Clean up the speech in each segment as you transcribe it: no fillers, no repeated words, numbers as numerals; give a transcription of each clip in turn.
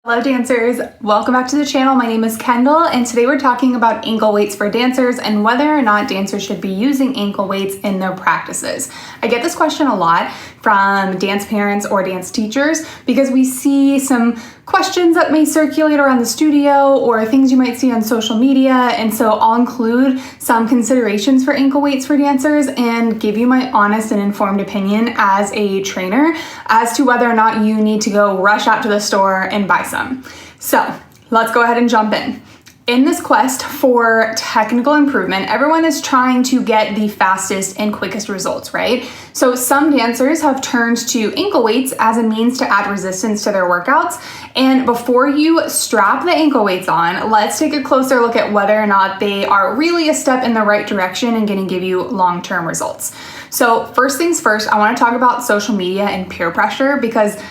Hello dancers, welcome back to the channel. My name is Kendall and today we're talking about ankle weights for dancers and whether or not dancers should be using ankle weights in their practices. I get this question a lot from dance parents or dance teachers because we see some questions that may circulate around the studio or things you might see on social media, and so I'll include some considerations for ankle weights for dancers and give you my honest and informed opinion as a trainer as to whether or not you need to go rush out to the store and buy some. So let's go ahead and jump in. In this quest for technical improvement, everyone is trying to get the fastest and quickest results, right? So some dancers have turned to ankle weights as a means to add resistance to their workouts. And before you strap the ankle weights on, let's take a closer look at whether or not they are really a step in the right direction and going to give you long-term results. So first things first, I want to talk about social media and peer pressure because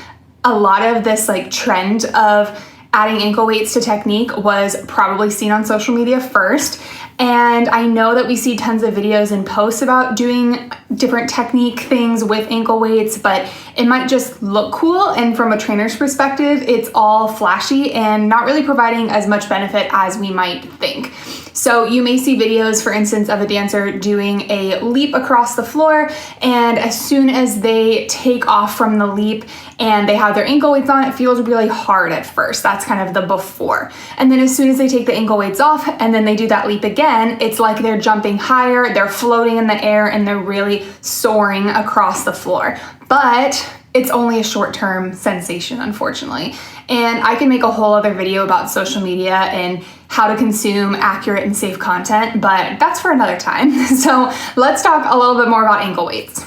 a lot of this trend of adding ankle weights to technique was probably seen on social media first. And I know that we see tons of videos and posts about doing different technique things with ankle weights, but it might just look cool. And from a trainer's perspective, it's all flashy and not really providing as much benefit as we might think. So you may see videos, for instance, of a dancer doing a leap across the floor, and as soon as they take off from the leap and they have their ankle weights on, it feels really hard at first. That's kind of the before. And then as soon as they take the ankle weights off and then they do that leap again, it's like they're jumping higher, they're floating in the air, and they're really soaring across the floor. But it's only a short-term sensation, unfortunately. And I can make a whole other video about social media and how to consume accurate and safe content, but that's for another time. So let's talk a little bit more about ankle weights.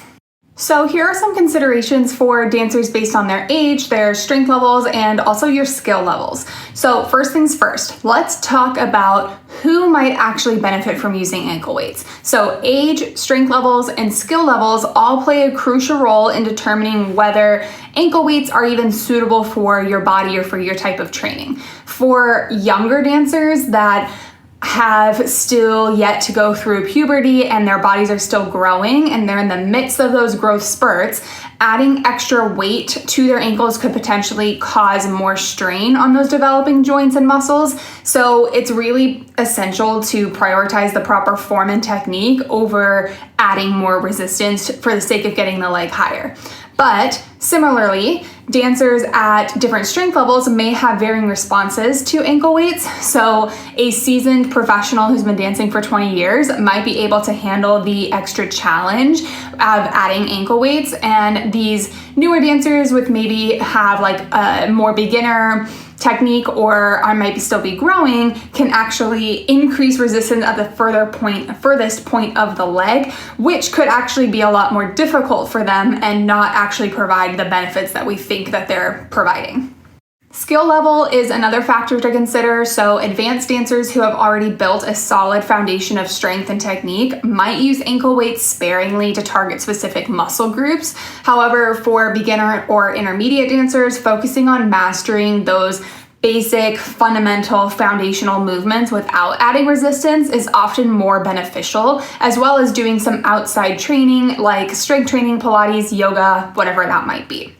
So here are some considerations for dancers based on their age, their strength levels, and also your skill levels. So first things first, let's talk about who might actually benefit from using ankle weights. So age, strength levels, and skill levels all play a crucial role in determining whether ankle weights are even suitable for your body or for your type of training. For younger dancers that have still yet to go through puberty and their bodies are still growing and they're in the midst of those growth spurts, adding extra weight to their ankles could potentially cause more strain on those developing joints and muscles. So it's really essential to prioritize the proper form and technique over adding more resistance for the sake of getting the leg higher. But similarly, dancers at different strength levels may have varying responses to ankle weights. So a seasoned professional who's been dancing for 20 years might be able to handle the extra challenge of adding ankle weights, and these newer dancers with maybe have a more beginner technique or I might still be growing can actually increase resistance at the furthest point of the leg, which could actually be a lot more difficult for them and not actually provide the benefits that we think that they're providing. Skill level is another factor to consider. So advanced dancers who have already built a solid foundation of strength and technique might use ankle weights sparingly to target specific muscle groups. However, for beginner or intermediate dancers, focusing on mastering those basic, fundamental, foundational movements without adding resistance is often more beneficial, as well as doing some outside training like strength training, Pilates, yoga, whatever that might be.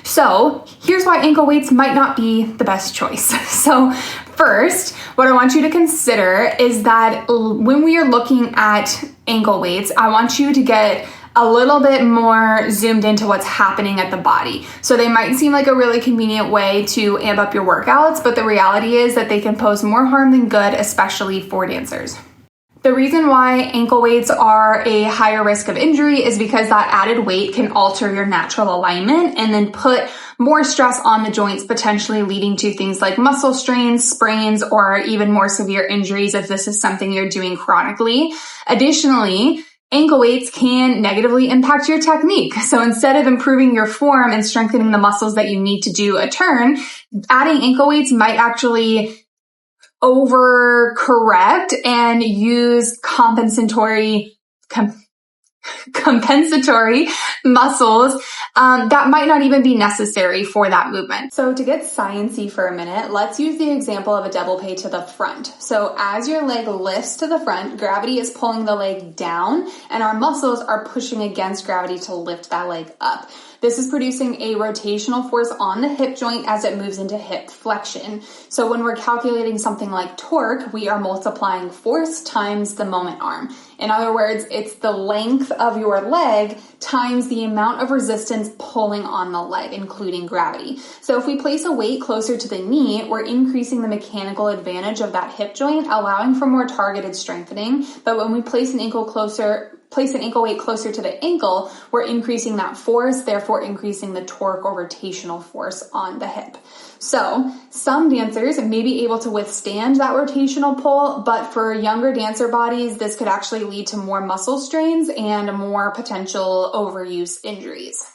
So here's why ankle weights might not be the best choice. So first, what I want you to consider is that when we are looking at ankle weights, I want you to get a little bit more zoomed into what's happening at the body. So they might seem like a really convenient way to amp up your workouts, but the reality is that they can pose more harm than good, especially for dancers. The reason why ankle weights are a higher risk of injury is because that added weight can alter your natural alignment and then put more stress on the joints, potentially leading to things like muscle strains, sprains, or even more severe injuries if this is something you're doing chronically. Additionally, ankle weights can negatively impact your technique. So instead of improving your form and strengthening the muscles that you need to do a turn, adding ankle weights might actually overcorrect and use compensatory compensatory muscles that might not even be necessary for that movement. So to get sciencey for a minute, let's use the example of a développé to the front. So as your leg lifts to the front, gravity is pulling the leg down and our muscles are pushing against gravity to lift that leg up. This is producing a rotational force on the hip joint as it moves into hip flexion. So when we're calculating something like torque, we are multiplying force times the moment arm. In other words, it's the length of your leg times the amount of resistance pulling on the leg, including gravity. So if we place a weight closer to the knee, we're increasing the mechanical advantage of that hip joint, allowing for more targeted strengthening. But when we place an ankle weight closer to the ankle, we're increasing that force, therefore increasing the torque or rotational force on the hip. So some dancers may be able to withstand that rotational pull, but for younger dancer bodies, this could actually lead to more muscle strains and more potential overuse injuries.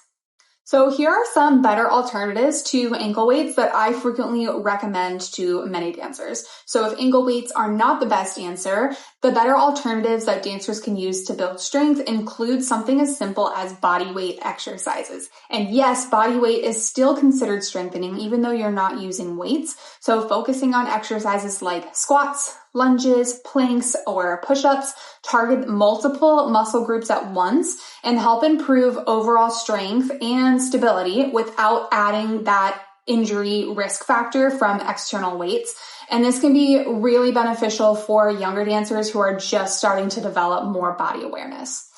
So here are some better alternatives to ankle weights that I frequently recommend to many dancers. So if ankle weights are not the best answer, the better alternatives that dancers can use to build strength include something as simple as body weight exercises. And yes, body weight is still considered strengthening even though you're not using weights. So focusing on exercises like squats, lunges, planks, or push-ups target multiple muscle groups at once and help improve overall strength and stability without adding that injury risk factor from external weights. And this can be really beneficial for younger dancers who are just starting to develop more body awareness.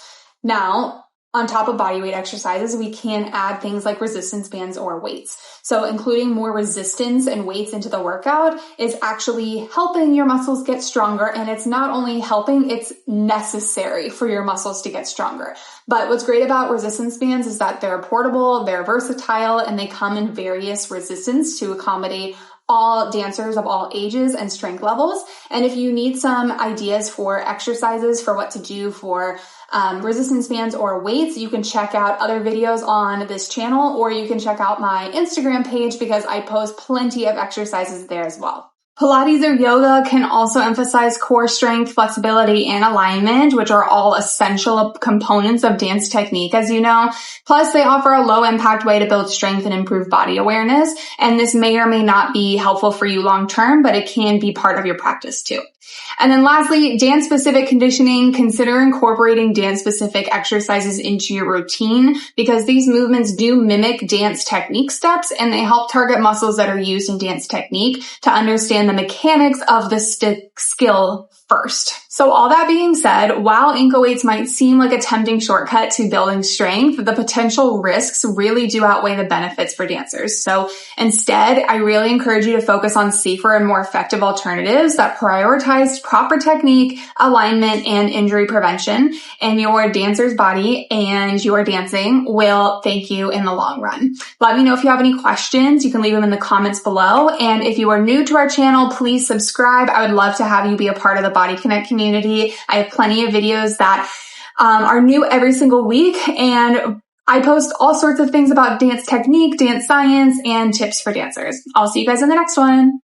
Now, on top of body weight exercises, we can add things like resistance bands or weights. So including more resistance and weights into the workout is actually helping your muscles get stronger. And it's not only helping, it's necessary for your muscles to get stronger. But what's great about resistance bands is that they're portable, they're versatile, and they come in various resistance to accommodate all dancers of all ages and strength levels. And if you need some ideas for exercises for what to do for resistance bands or weights, you can check out other videos on this channel, or you can check out my Instagram page because I post plenty of exercises there as well. Pilates or yoga can also emphasize core strength, flexibility, and alignment, which are all essential components of dance technique, as you know. Plus, they offer a low-impact way to build strength and improve body awareness, and this may or may not be helpful for you long-term, but it can be part of your practice too. And then lastly, dance-specific conditioning. Consider incorporating dance-specific exercises into your routine because these movements do mimic dance technique steps and they help target muscles that are used in dance technique to understand the mechanics of the skill first. So all that being said, while ankle weights might seem like a tempting shortcut to building strength, the potential risks really do outweigh the benefits for dancers. So instead, I really encourage you to focus on safer and more effective alternatives that prioritize proper technique, alignment, and injury prevention, and your dancer's body and your dancing will thank you in the long run. Let me know if you have any questions. You can leave them in the comments below. And if you are new to our channel, please subscribe. I would love to have you be a part of the BodyKinect community. I have plenty of videos that are new every single week, and I post all sorts of things about dance technique, dance science, and tips for dancers. I'll see you guys in the next one.